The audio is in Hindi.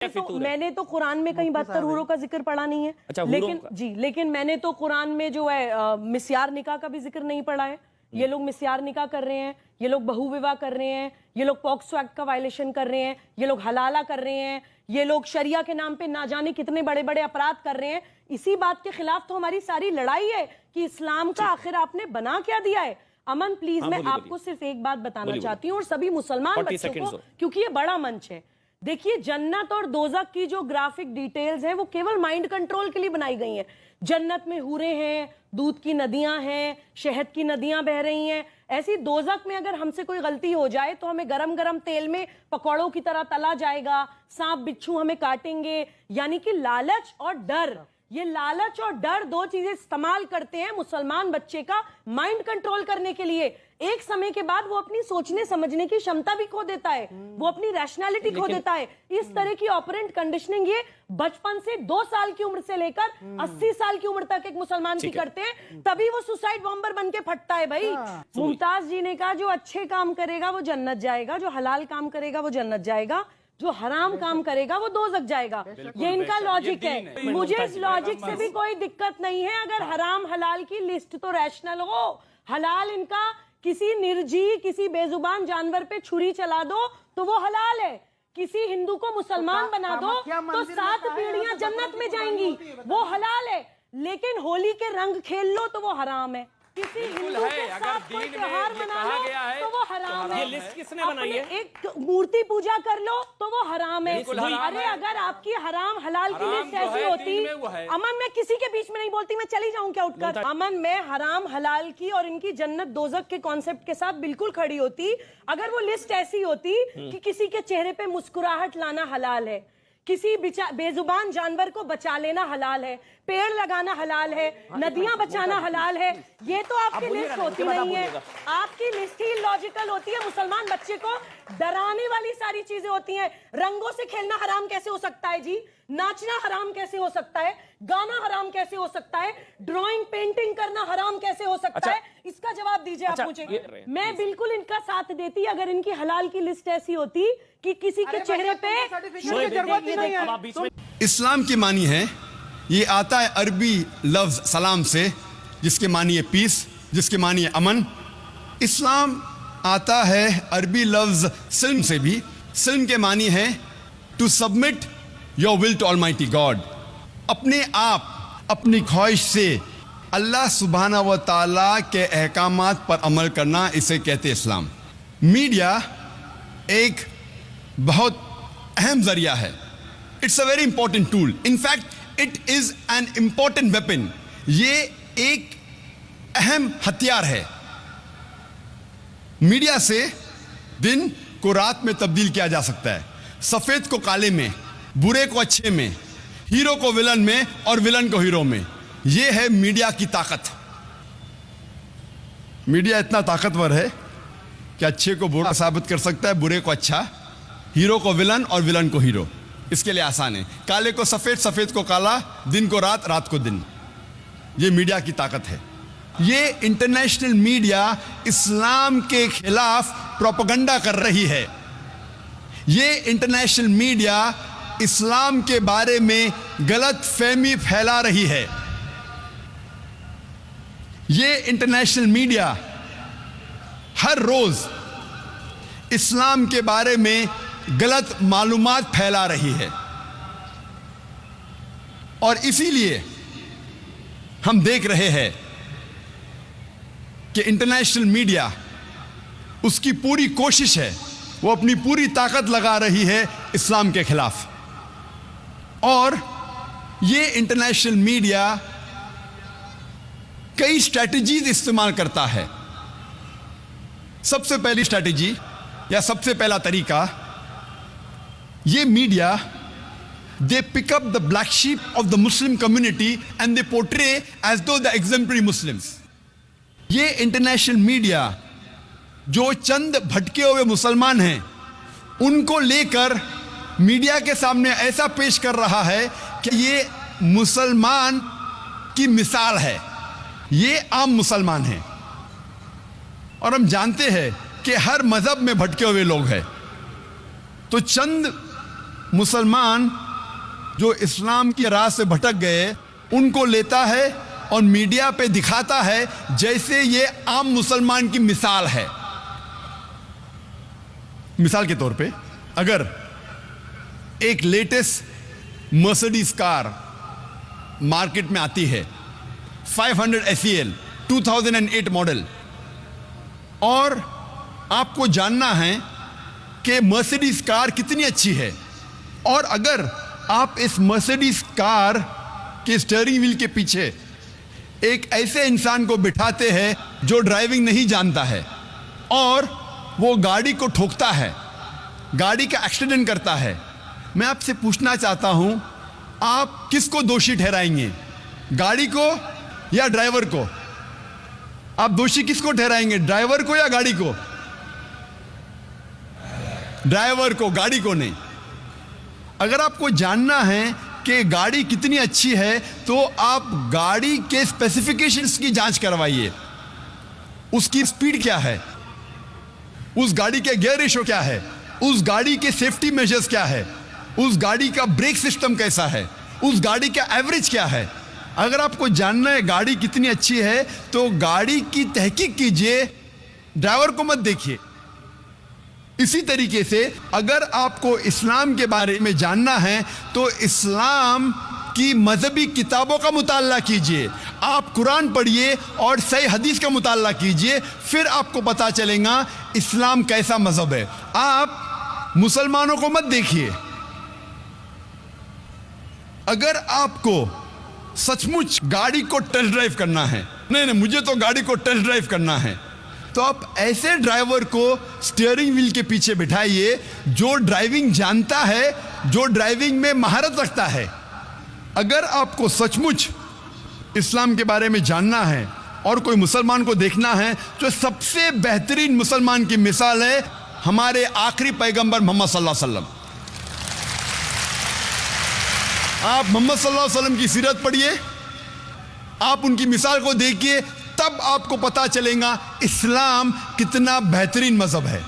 तो मैंने तो कुरान में कहीं 72 हूरों का जिक्र पढ़ा नहीं है। अच्छा, लेकिन मैंने तो कुरान में जो है मिस्यार निकाह का भी जिक्र नहीं पढ़ा है। ये लोग मिस्यार निकाह कर रहे हैं, ये लोग बहु विवाह कर रहे हैं, ये लोग पॉक्सो एक्ट का वायलेशन कर रहे हैं, ये लोग हलाला कर रहे हैं, ये लोग शरिया के नाम पे ना जाने कितने बड़े बड़े अपराध कर रहे हैं। इसी बात के खिलाफ तो हमारी सारी लड़ाई है कि इस्लाम का आखिर आपने बना क्या दिया है। अमन प्लीज, मैं आपको सिर्फ एक बात बताना चाहती हूँ और सभी मुसलमान बच्चों को, क्योंकि ये बड़ा मंच है। देखिए, जन्नत और दोज़ख की जो ग्राफिक डिटेल्स हैं वो केवल माइंड कंट्रोल के लिए बनाई गई हैं। जन्नत में हूरें हैं, दूध की नदियां हैं, शहद की नदियां बह रही हैं। ऐसी दोज़ख में अगर हमसे कोई गलती हो जाए तो हमें गरम गरम तेल में पकौड़ों की तरह तला जाएगा, सांप बिच्छू हमें काटेंगे। यानी कि लालच और डर, ये लालच और डर दो चीजें इस्तेमाल करते हैं मुसलमान बच्चे का माइंड कंट्रोल करने के लिए। एक समय के बाद वो अपनी सोचने समझने की क्षमता भी खो देता है, वो अपनी रैशनैलिटी खो देता है। इस तरह की ऑपरेंट कंडीशनिंग ये बचपन से 2 साल की उम्र से लेकर 80 साल की उम्र तक एक मुसलमान की करते हैं, तभी वो सुसाइड बॉम्बर बन के फटता है भाई। मुमताज जी ने कहा, जो अच्छे काम करेगा वो जन्नत जाएगा, जो हलाल काम करेगा वो जन्नत जाएगा, जो हराम काम करेगा वो दोज़ख जाएगा। ये इनका लॉजिक है। मुझे इस लॉजिक से भी कोई दिक्कत नहीं है अगर हराम हलाल की लिस्ट तो रैशनल हो। हलाल इनका किसी निर्जीव, किसी बेजुबान जानवर पे छुरी चला दो तो वो हलाल है। किसी हिंदू को मुसलमान बना दो तो 7 पीढ़ियां जन्नत में जाएंगी, वो हलाल है। लेकिन होली के रंग खेल लो तो वो हराम है। किसी हिंदू के साथ कोई त्योहार मना लो तो वो हराम है। ये लिस्ट किसने बनाई है? एक मूर्ति पूजा कर लो तो वो हराम है। अरे अगर आपकी हराम हलाल की लिस्ट ऐसी होती, अमन मैं किसी के बीच में नहीं बोलती, मैं चली जाऊं क्या उठकर? अमन, मैं हराम हलाल की और इनकी जन्नत दोज़ख के कॉन्सेप्ट के साथ बिल्कुल खड़ी होती अगर वो लिस्ट ऐसी होती कि किसी के चेहरे पे मुस्कुराहट लाना हलाल है, किसी बेजुबान जानवर को बचा लेना हलाल है, पेड़ लगाना हलाल है, नदियां बचाना हलाल है। ये तो आपकी लिस्ट होती नहीं है। आपकी लिस्ट ही लॉजिकल होती है। मुसलमान बच्चे को डराने वाली सारी चीजें होती हैं। रंगों से खेलना हराम कैसे हो सकता है जी? नाचना हराम कैसे हो सकता है? गाना हराम कैसे हो सकता है? ड्राइंग पेंटिंग करना हराम कैसे हो सकता है? इसका जवाब दीजिए आप मुझे। मैं बिल्कुल इनका साथ देती अगर इनकी हलाल की लिस्ट ऐसी होती कि किसी के चेहरे पे। इस्लाम की मानी है, ये आता है अरबी लफ्ज सलाम से, जिसके मानी है पीस, जिसके मानी है अमन। इस्लाम आता है अरबी लफ्ज सिल्म से भी, सिल्म के मानी है to submit your will to almighty God. अपने आप अपनी ख्वाहिश से अल्लाह सुब्हाना व ताला के अहकामात पर अमल करना, इसे कहते हैं इस्लाम। मीडिया एक बहुत अहम जरिया है। It's a very important tool, in fact it is an important weapon. ये एक अहम हथियार है। मीडिया से दिन को रात में तब्दील किया जा सकता है, सफेद को काले में, बुरे को अच्छे में, हीरो को विलन में और विलन को हीरो में। यह है मीडिया की ताकत। मीडिया इतना ताकतवर है कि अच्छे को बुरा साबित कर सकता है, बुरे को अच्छा, हीरो को विलन और विलन को हीरो। इसके लिए आसान है, काले को सफेद, सफेद को काला, दिन को रात, रात को दिन। ये मीडिया की ताकत है। ये इंटरनेशनल मीडिया इस्लाम के खिलाफ प्रोपेगेंडा कर रही है। ये इंटरनेशनल मीडिया इस्लाम के बारे में गलत फहमी फैला रही है। ये इंटरनेशनल मीडिया हर रोज इस्लाम के बारे में गलत मालूमात फैला रही है और इसीलिए हम देख रहे हैं कि इंटरनेशनल मीडिया, उसकी पूरी कोशिश है, वो अपनी पूरी ताकत लगा रही है इस्लाम के खिलाफ। और ये इंटरनेशनल मीडिया कई स्ट्रैटेजीज इस्तेमाल करता है। सबसे पहली स्ट्रैटेजी या सबसे पहला तरीका, ये media, they pick up the black sheep of the Muslim community and they portray as though the exemplary Muslims. ये इंटरनेशनल मीडिया जो चंद भटके हुए मुसलमान हैं उनको लेकर मीडिया के सामने ऐसा पेश कर रहा है कि ये मुसलमान की मिसाल है, ये आम मुसलमान हैं। और हम जानते हैं कि हर मजहब में भटके हुए लोग हैं, तो चंद मुसलमान जो इस्लाम की राह से भटक गए उनको लेता है और मीडिया पे दिखाता है जैसे ये आम मुसलमान की मिसाल है। मिसाल के तौर पे अगर एक लेटेस्ट मर्सिडीज कार मार्केट में आती है 500 SEL 2008 मॉडल, और आपको जानना है कि मर्सिडीज कार कितनी अच्छी है, और अगर आप इस मर्सिडीज कार के स्टीयरिंग व्हील के पीछे एक ऐसे इंसान को बिठाते हैं जो ड्राइविंग नहीं जानता है और वो गाड़ी को ठोकता है, गाड़ी का एक्सीडेंट करता है, मैं आपसे पूछना चाहता हूं आप किसको दोषी ठहराएंगे, गाड़ी को या ड्राइवर को? आप दोषी किसको ठहराएंगे, ड्राइवर को या गाड़ी को? ड्राइवर को, गाड़ी को नहीं। अगर आपको जानना है कि गाड़ी कितनी अच्छी है तो आप गाड़ी के स्पेसिफिकेशंस की जांच करवाइए। उसकी स्पीड क्या है, उस गाड़ी के गियर रेशो क्या है, उस गाड़ी के सेफ्टी मेजर्स क्या है, उस गाड़ी का ब्रेक सिस्टम कैसा है, उस गाड़ी का एवरेज क्या है। अगर आपको जानना है गाड़ी कितनी अच्छी है तो गाड़ी की तहकीक कीजिए, ड्राइवर को मत देखिए। इसी तरीके से अगर आपको इस्लाम के बारे में जानना है तो इस्लाम की मजहबी किताबों का मुताला कीजिए, आप कुरान पढ़िए और सही हदीस का मुताला कीजिए, फिर आपको पता चलेगा इस्लाम कैसा मजहब है। आप मुसलमानों को मत देखिए। अगर आपको सचमुच गाड़ी को टेस्ट ड्राइव करना है, नहीं मुझे तो गाड़ी को टेस्ट ड्राइव करना है, तो आप ऐसे ड्राइवर को स्टीयरिंग व्हील के पीछे बिठाइए जो ड्राइविंग जानता है, जो ड्राइविंग में महारत रखता है। अगर आपको सचमुच इस्लाम के बारे में जानना है और कोई मुसलमान को देखना है तो सबसे बेहतरीन मुसलमान की मिसाल है हमारे आखिरी पैगंबर मोहम्मद सल्लल्लाहु अलैहि वसल्लम। आप मोहम्मद सल्लल्लाहु अलैहि वसल्लम की सीरत पढ़िए, आप उनकी मिसाल को देखिए, तब आपको पता चलेगा इस्लाम कितना बेहतरीन मजहब है।